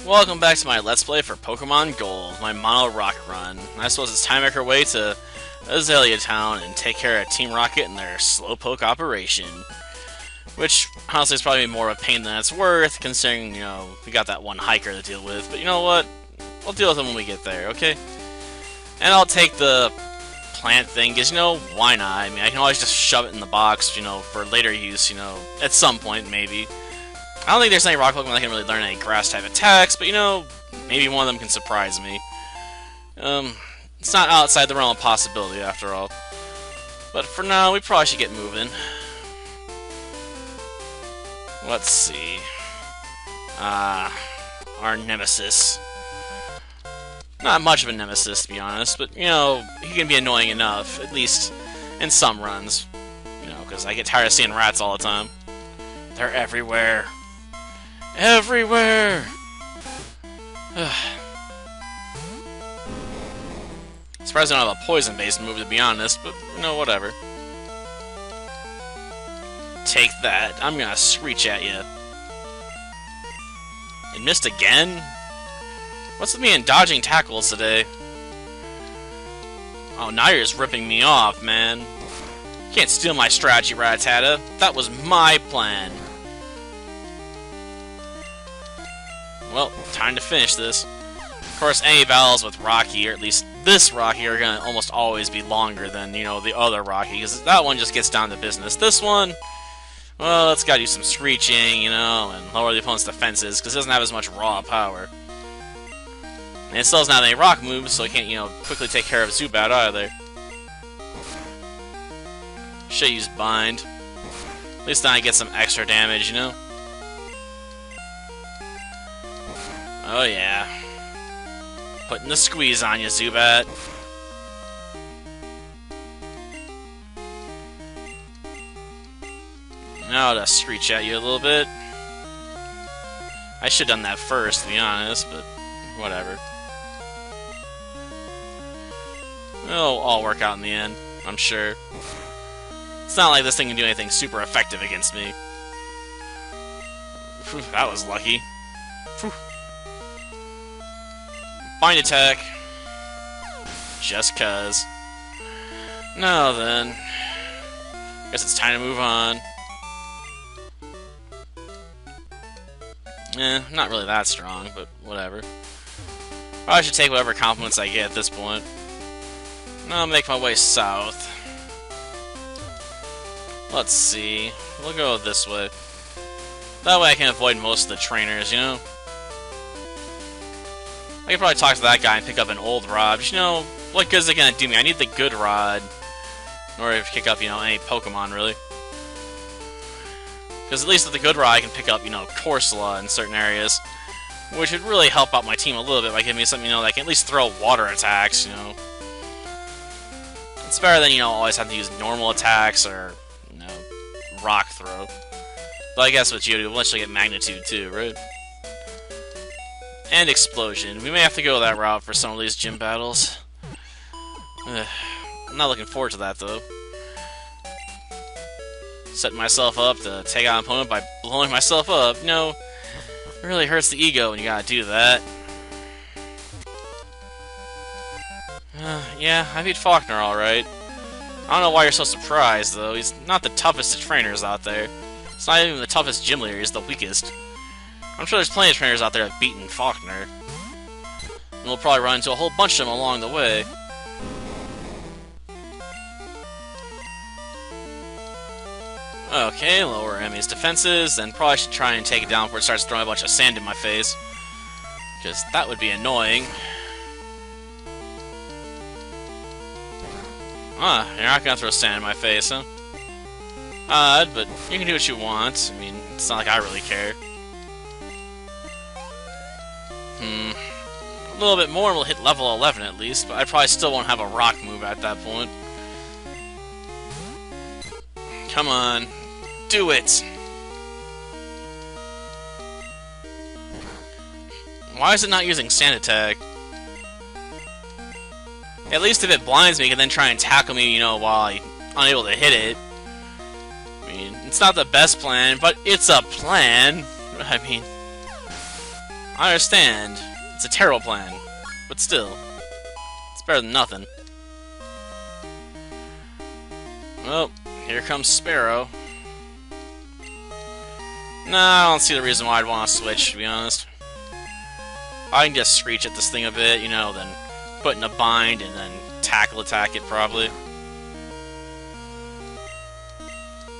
Welcome back to my Let's Play for Pokemon Gold, my Mono Rock run. I suppose it's time to make our way to Azalea Town and take care of Team Rocket and their Slowpoke operation. Which, honestly, is probably more of a pain than it's worth, considering, we got that one hiker to deal with. But you know what? We'll deal with him when we get there, okay? And I'll take the plant thing, because, why not? I mean, I can always just shove it in the box, for later use, at some point, maybe. I don't think there's any rock Pokemon that can really learn any grass-type attacks, but, maybe one of them can surprise me. It's not outside the realm of possibility, after all. But for now, we probably should get moving. Let's see. Our nemesis. Not much of a nemesis, to be honest, but, he can be annoying enough, at least in some runs. Because I get tired of seeing rats all the time. They're everywhere. Everywhere! Surprised I don't have a poison-based move, to be honest, but, whatever. Take that. I'm gonna screech at you. It missed again? What's with me and dodging tackles today? Oh, now you're just ripping me off, man. You can't steal my strategy, Rattata. That was my plan. Well, time to finish this. Of course, any battles with Rocky, or at least this Rocky, are gonna almost always be longer than, the other Rocky, because that one just gets down to business. This one, well, it's gotta do some screeching, and lower the opponent's defenses, because it doesn't have as much raw power. And it still doesn't have any rock moves, so it can't, quickly take care of Zubat either. Should use Bind. At least then I get some extra damage, Oh yeah. Putting the squeeze on you, Zubat. Now I'll just screech at you a little bit. I should have done that first, to be honest, but whatever. It'll all work out in the end, I'm sure. It's not like this thing can do anything super effective against me. Whew, that was lucky. Whew. Bind attack. Just cuz. Now then. Guess it's time to move on. Not really that strong, but whatever. Probably should take whatever compliments I get at this point. I'll make my way south. Let's see. We'll go this way. That way I can avoid most of the trainers, I could probably talk to that guy and pick up an old rod. But, what good is it gonna do me? I need the good rod in order to pick up, any Pokemon, really. Because at least with the good rod, I can pick up, Corsola in certain areas. Which would really help out my team a little bit by giving me something, that can at least throw water attacks, It's better than, always have to use normal attacks or, rock throw. But I guess with Geodude, we'll eventually get Magnitude too, right? And Explosion. We may have to go that route for some of these gym battles. I'm not looking forward to that, though. Setting myself up to take out an opponent by blowing myself up. It really hurts the ego when you gotta do that. Yeah, I beat Faulkner alright. I don't know why you're so surprised, though. He's not the toughest of trainers out there. It's not even the toughest gym leader, he's the weakest. I'm sure there's plenty of trainers out there that have beaten Faulkner. And we'll probably run into a whole bunch of them along the way. Okay, lower enemy's defenses, then probably should try and take it down before it starts throwing a bunch of sand in my face. Because that would be annoying. You're not gonna throw sand in my face, huh? Odd, but you can do what you want. I mean, it's not like I really care. A little bit more and we'll hit level 11 at least, but I probably still won't have a rock move at that point. Come on. Do it! Why is it not using Sand Attack? At least if it blinds me, it can then try and tackle me, while I'm unable to hit it. I mean, it's not the best plan, but it's a plan. I mean, I understand. It's a terrible plan. But still, it's better than nothing. Well, here comes Sparrow. Nah, I don't see the reason why I'd want to switch, to be honest. I can just screech at this thing a bit, you know, then put in a bind and then tackle attack it, probably.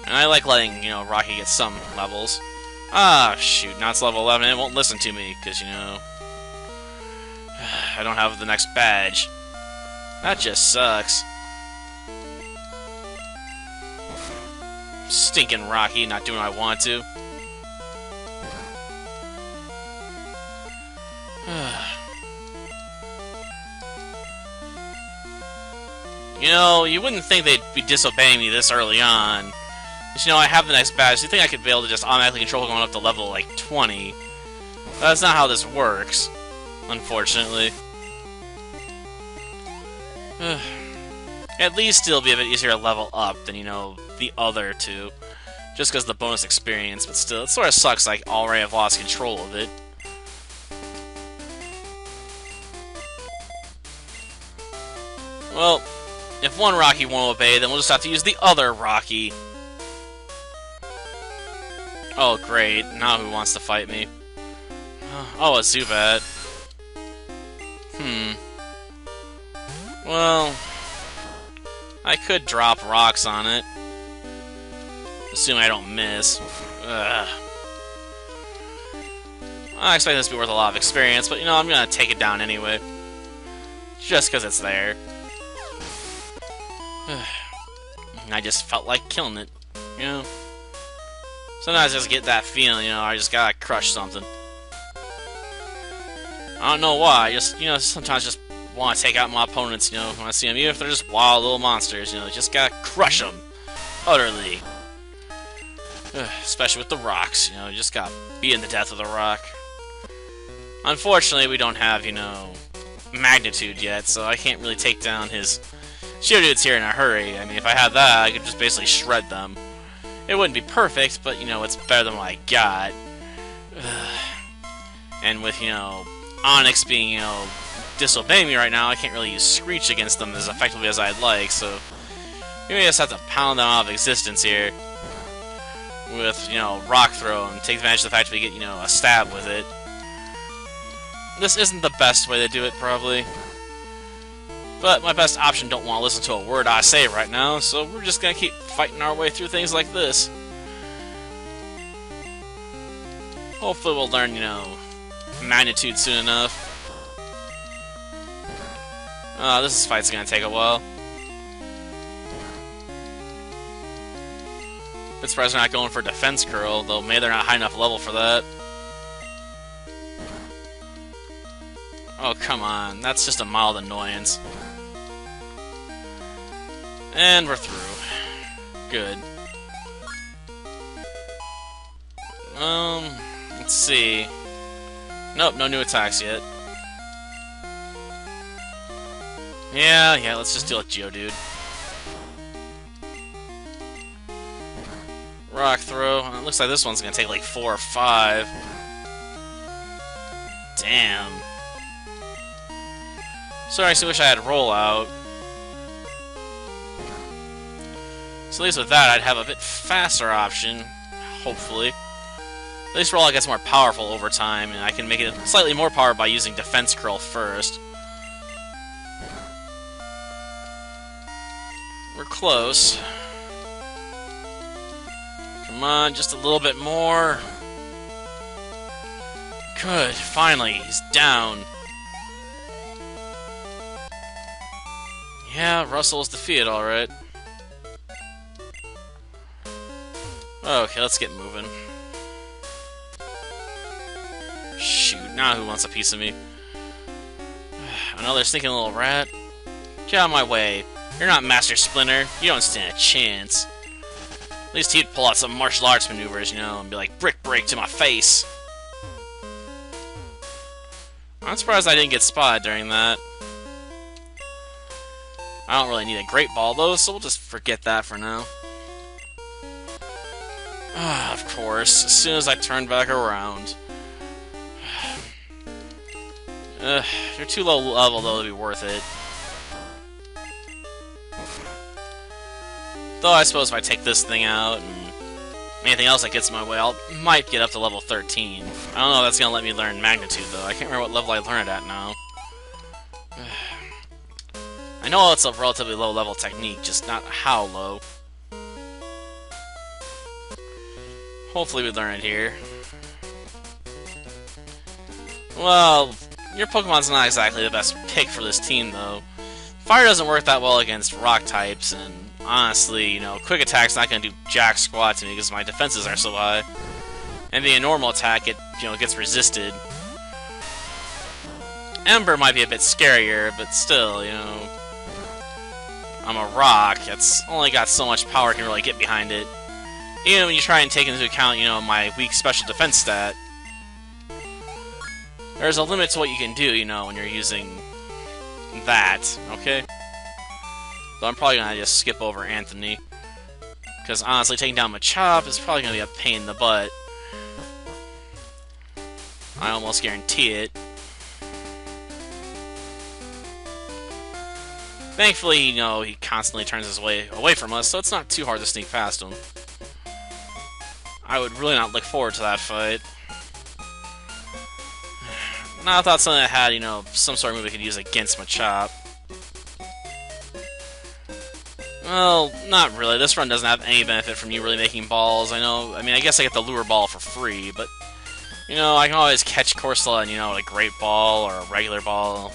And I like letting, you know, Rocky get some levels. Ah, shoot, now it's level 11 and it won't listen to me, because, you know, I don't have the next badge. That just sucks. Stinking Rocky, not doing what I want to. You know, you wouldn't think they'd be disobeying me this early on. But, you know, I have the next badge, so you think I could be able to just automatically control going up to level, like, 20. That's not how this works, unfortunately. At least it'll be a bit easier to level up than, you know, the other two. Just because of the bonus experience, but still, it sort of sucks, like, already I've lost control of it. Well, if one Rocky won't obey, then we'll just have to use the other Rocky. Oh, great. Now who wants to fight me? Oh, a Zubat. Well, I could drop rocks on it. Assuming I don't miss. Ugh. I expect this to be worth a lot of experience, but, you know, I'm gonna take it down anyway. Just because it's there. I just felt like killing it, you know? Sometimes I just get that feeling, you know, I just gotta crush something. I don't know why, I just, you know, sometimes just want to take out my opponents, you know, when I see them, even if they're just wild little monsters, you know, just gotta crush them. Utterly. Especially with the rocks, you know, you just gotta be in the death of the rock. Unfortunately, we don't have, you know, magnitude yet, so I can't really take down his Geodudes here in a hurry. I mean, if I had that, I could just basically shred them. It wouldn't be perfect, but, you know, it's better than what I got. And with, you know, Onix being, you know, disobeying me right now, I can't really use Screech against them as effectively as I'd like, so maybe I just have to pound them out of existence here with, you know, Rock Throw and take advantage of the fact that we get, you know, a stab with it. This isn't the best way to do it, probably. But my best option don't want to listen to a word I say right now, so we're just gonna keep fighting our way through things like this. Hopefully we'll learn, you know, magnitude soon enough. This fight's gonna take a while. I'm surprised they're not going for Defense Curl, though maybe they're not high enough level for that. Oh, come on. That's just a mild annoyance. And we're through. Good. Let's see. Nope, no new attacks yet. Yeah, let's just deal with Geodude. Rock Throw. It looks like this one's gonna take like 4 or 5. Damn. So I actually wish I had Rollout. So at least with that, I'd have a bit faster option, hopefully. At least Rollout gets more powerful over time, and I can make it slightly more powerful by using Defense Curl first. We're close. Come on, just a little bit more. Good, finally, he's down. Yeah, Russell's defeated, alright. Okay, let's get moving. Shoot, now who wants a piece of me? Another sneaking little rat? Get out of my way. You're not Master Splinter. You don't stand a chance. At least he'd pull out some martial arts maneuvers, you know, and be like, brick break to my face. I'm surprised I didn't get spotted during that. I don't really need a Great Ball, though, so we'll just forget that for now. Of course, as soon as I turn back around. You're too low level, though, to be worth it. Though I suppose if I take this thing out and anything else that gets in my way, I might get up to level 13. I don't know if that's going to let me learn Magnitude, though. I can't remember what level I learned it at now. I know it's a relatively low level technique, just not how low. Hopefully we learn it here. Well, your Pokemon's not exactly the best pick for this team, though. Fire doesn't work that well against rock types, and honestly, you know, quick attack's not gonna do jack squat to me because my defenses are so high. And being a normal attack, it gets resisted. Ember might be a bit scarier, but still, you know, I'm a rock. It's only got so much power I can really get behind it. Even when you try and take into account, you know, my weak special defense stat, there's a limit to what you can do, you know, when you're using that, okay? So I'm probably gonna just skip over Anthony, because honestly, taking down Machop is probably gonna be a pain in the butt. I almost guarantee it. Thankfully, you know, he constantly turns his way away from us, so it's not too hard to sneak past him. I would really not look forward to that fight. Now, I thought something that had, you know, some sort of move I could use against Machop. Well, not really. This run doesn't have any benefit from you really making balls. I mean, I guess I get the lure ball for free, but, you know, I can always catch Corsola and, you know, a great ball or a regular ball.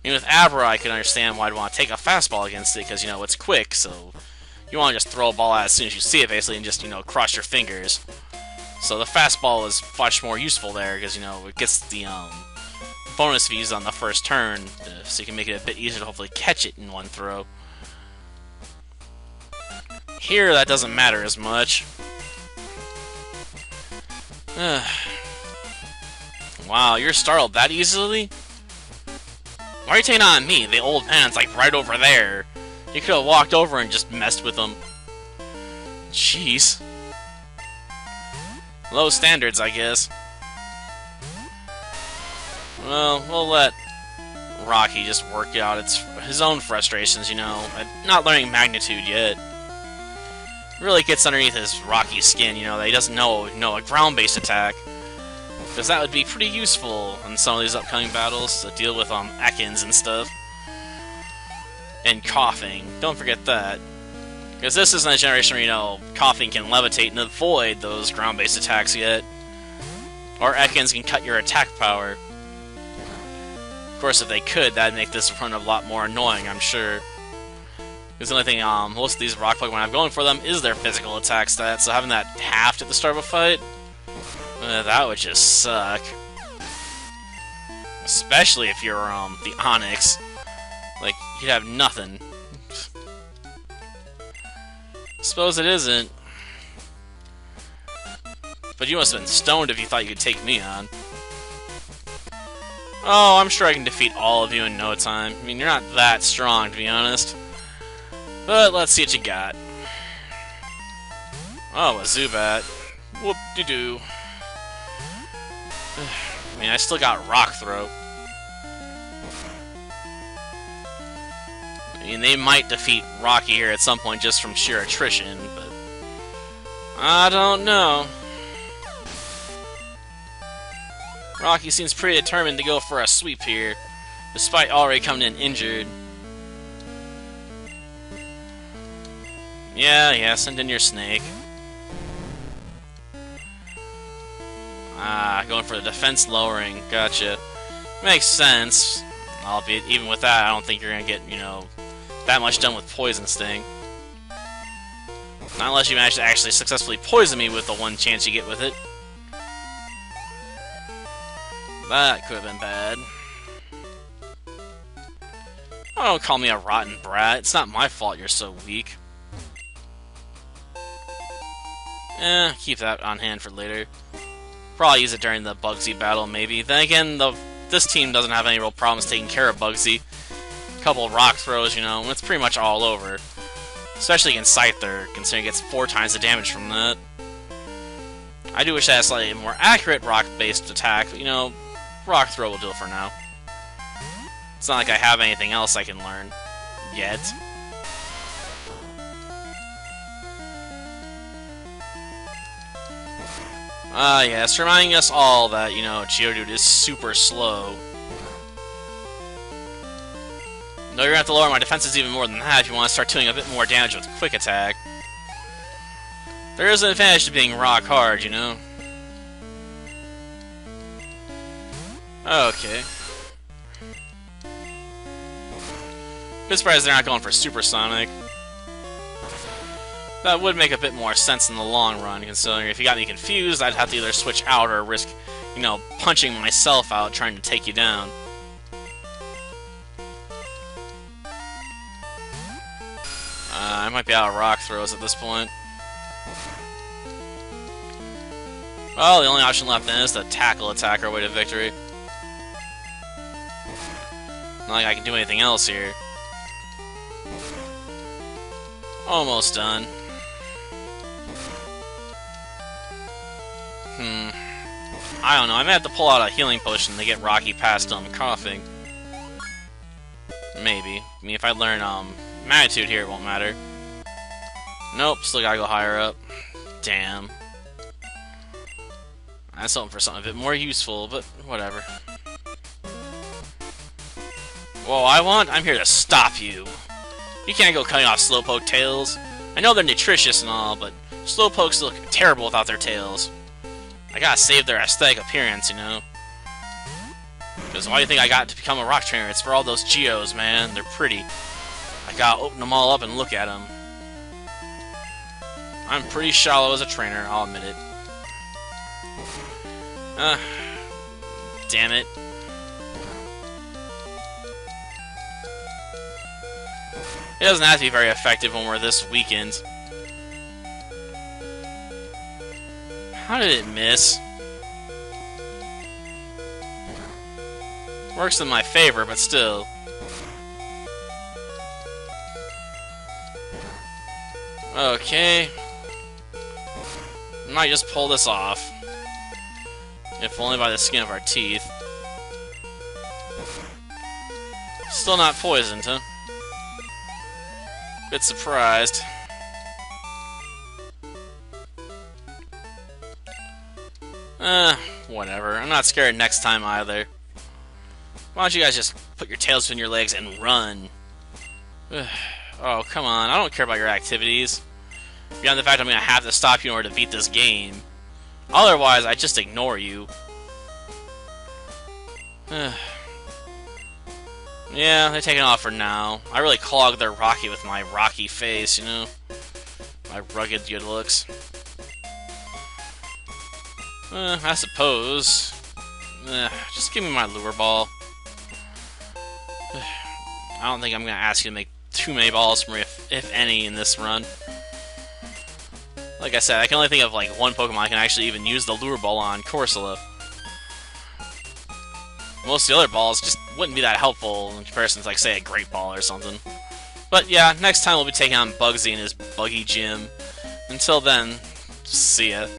I mean, with Abra, I can understand why I'd want to take a fastball against it, because, you know, it's quick, so you want to just throw a ball out as soon as you see it, basically, and just, you know, cross your fingers. So the fastball is much more useful there, because, you know, it gets the, bonus views on the first turn, so you can make it a bit easier to hopefully catch it in one throw. Here, that doesn't matter as much. Wow, you're startled that easily? Why are you taking on me? The old man's like right over there. You could have walked over and just messed with him. Jeez. Low standards, I guess. Well, we'll let Rocky just work out his own frustrations, you know, at not learning Magnitude yet. It really gets underneath his Rocky skin, you know, that he doesn't know a ground-based attack. Because that would be pretty useful in some of these upcoming battles to deal with Ekans and stuff. And Coughing. Don't forget that. Because this isn't a generation where, you know, Coughing can levitate and avoid those ground-based attacks yet. Or Ekans can cut your attack power. Of course, if they could, that'd make this run a lot more annoying, I'm sure. Because the only thing most of these rock Pokemon have going for them is their physical attack stats, so having that halved at the start of a fight, that would just suck. Especially if you're the Onix. Like, you'd have nothing. Suppose it isn't. But you must have been stoned if you thought you could take me on. Oh, I'm sure I can defeat all of you in no time. I mean, you're not that strong, to be honest. But let's see what you got. Oh, a Zubat. Whoop-de-doo. I mean, I still got Rock Throw. I mean, they might defeat Rocky here at some point just from sheer attrition, but I don't know. Rocky seems pretty determined to go for a sweep here, despite already coming in injured. Yeah, send in your snake. Going for the defense lowering. Gotcha. Makes sense. Albeit, even with that, I don't think you're gonna get, you know, that much done with Poison Sting. Not unless you manage to actually successfully poison me with the one chance you get with it. That could have been bad. Oh, don't call me a rotten brat. It's not my fault you're so weak. Keep that on hand for later. Probably use it during the Bugsy battle, maybe. Then again, this team doesn't have any real problems taking care of Bugsy. A couple rock throws, you know, it's pretty much all over. Especially against Scyther, considering it gets 4 times the damage from that. I do wish I had a slightly more accurate rock-based attack, but, you know, Rock Throw will do it for now. It's not like I have anything else I can learn yet. Yes, reminding us all that, you know, Geodude is super slow. No, you're gonna have to lower my defenses even more than that if you want to start doing a bit more damage with Quick Attack. There is an advantage to being rock hard, you know? Okay. Bit surprised they're not going for Supersonic. That would make a bit more sense in the long run, considering if you got me confused, I'd have to either switch out or risk, you know, punching myself out trying to take you down. I might be out of rock throws at this point. Well, the only option left then is to tackle attack our way to victory. Not like I can do anything else here. Almost done. I don't know, I may have to pull out a healing potion to get Rocky past coughing. Maybe. I mean, if I learn Magnitude here, it won't matter. Nope, still gotta go higher up. Damn. That's something for something a bit more useful, but whatever. Whoa, I'm here to stop you. You can't go cutting off Slowpoke tails. I know they're nutritious and all, but Slowpokes look terrible without their tails. I gotta save their aesthetic appearance, you know? Because why do you think I got to become a rock trainer? It's for all those Geos, man. They're pretty. I gotta open them all up and look at them. I'm pretty shallow as a trainer, I'll admit it. Damn it. It doesn't have to be very effective when we're this weakened. How did it miss? Works in my favor, but still. Okay. Might just pull this off. If only by the skin of our teeth. Still not poisoned, huh? Bit surprised. Whatever. I'm not scared next time either. Why don't you guys just put your tails between your legs and run? Oh, come on. I don't care about your activities. Beyond the fact I'm gonna have to stop you in order to beat this game. Otherwise, I just ignore you. Yeah, they're taking off for now. I really clogged their Rocky with my rocky face, you know? My rugged good looks. I suppose. Just give me my lure ball. I don't think I'm gonna ask you to make too many balls for me, if any, in this run. Like I said, I can only think of like one Pokemon I can actually even use the lure ball on, Corsola. Most of the other balls just wouldn't be that helpful in comparison to, like, say, a Great Ball or something. But yeah, next time we'll be taking on Bugsy in his Buggy Gym. Until then, see ya.